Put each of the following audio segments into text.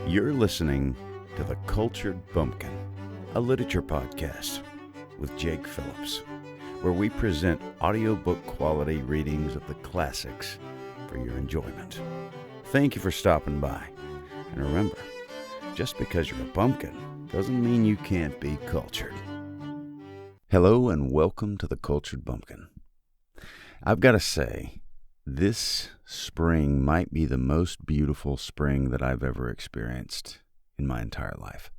You're listening to The Cultured Bumpkin, a literature podcast with Jake Phillips, where we present audiobook quality readings of the classics for your enjoyment. Thank you for stopping by. And remember, just because you're a bumpkin doesn't mean you can't be cultured. Hello and welcome to The Cultured Bumpkin. I've got to say, this spring might be the most beautiful spring that I've ever experienced in my entire life.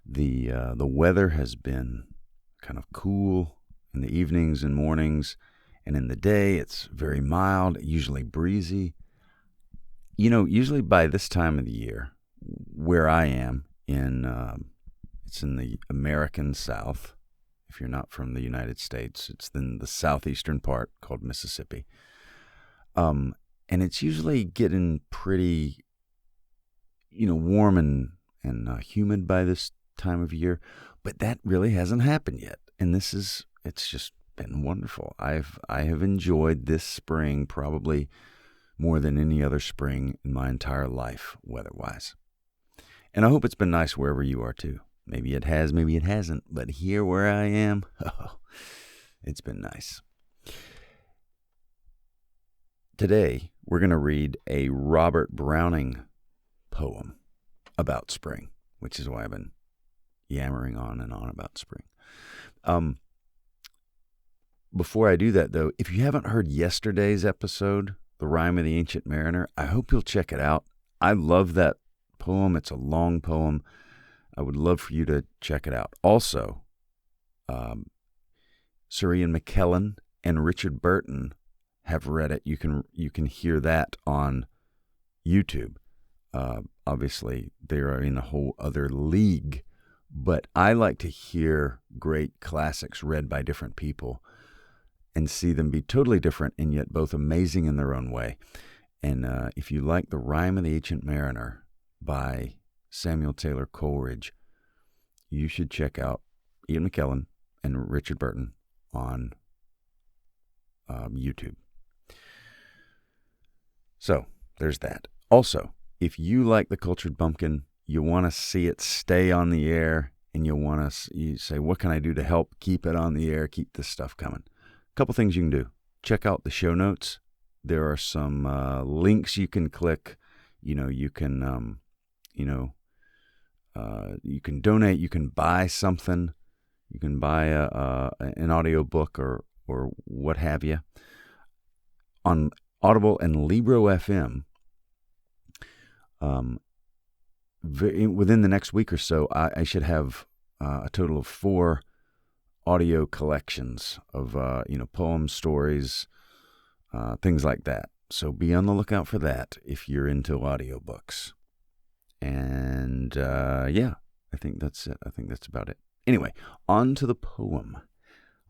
The weather has been kind of cool in the evenings and mornings, and in the day it's very mild, usually breezy. You know, usually by this time of the year, where I am it's in the American South. If you're not from the United States, it's in the southeastern part called Mississippi. And it's usually getting pretty, warm and humid by this time of year, but that really hasn't happened yet. And it's just been wonderful. I have enjoyed this spring probably more than any other spring in my entire life, weather-wise. And I hope it's been nice wherever you are too. Maybe it has, maybe it hasn't, but here where I am, it's been nice. Today, we're going to read a Robert Browning poem about spring, which is why I've been yammering on and on about spring. Before I do that, though, if you haven't heard yesterday's episode, The Rime of the Ancient Mariner, I hope you'll check it out. I love that poem. It's a long poem. I would love for you to check it out. Also, Sir Ian McKellen and Richard Burton have read it. You can hear that on YouTube. Obviously, they are in a whole other league, but I like to hear great classics read by different people and see them be totally different and yet both amazing in their own way. And if you like The Rime of the Ancient Mariner by Samuel Taylor Coleridge, you should check out Ian McKellen and Richard Burton on YouTube. So, there's that. Also, if you like The Cultured Bumpkin, you want to see it stay on the air, and you say, what can I do to help keep it on the air, keep this stuff coming? A couple things you can do. Check out the show notes. There are some links you can click. You can donate. You can buy something. You can buy an audiobook or what have you. On Audible and Libro FM, within the next week or so, I should have a total of 4 audio collections of poems, stories, things like that. So be on the lookout for that if you're into audiobooks. And I think that's it. I think that's about it. Anyway, on to the poem.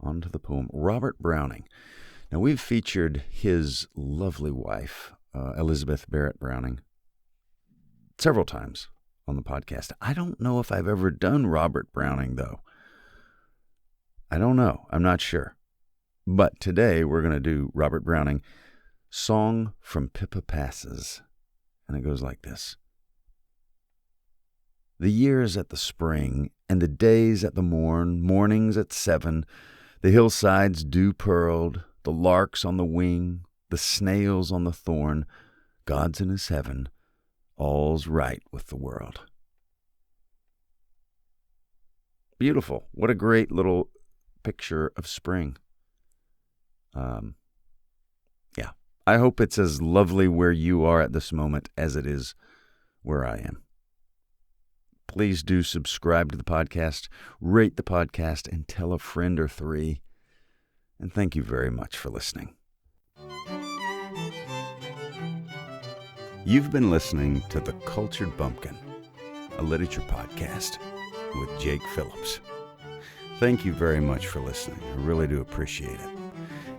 Robert Browning. Now, we've featured his lovely wife, Elizabeth Barrett Browning, several times on the podcast. I don't know if I've ever done Robert Browning, though. I don't know. I'm not sure. But today we're going to do Robert Browning, Song from Pippa Passes. And it goes like this. The years at the spring, and the days at the morn, mornings at 7, the hillsides dew-pearled, the larks on the wing, the snails on the thorn, God's in his heaven, all's right with the world. Beautiful. What a great little picture of spring. I hope it's as lovely where you are at this moment as it is where I am. Please do subscribe to the podcast, rate the podcast, and tell a friend or 3. And thank you very much for listening. You've been listening to The Cultured Bumpkin, a literature podcast with Jake Phillips. Thank you very much for listening. I really do appreciate it.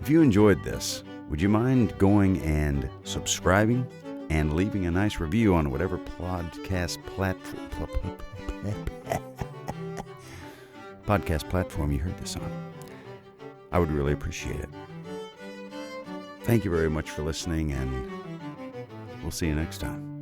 If you enjoyed this, would you mind going and subscribing and leaving a nice review on whatever podcast platform you heard this on? I would really appreciate it. Thank you very much for listening, and we'll see you next time.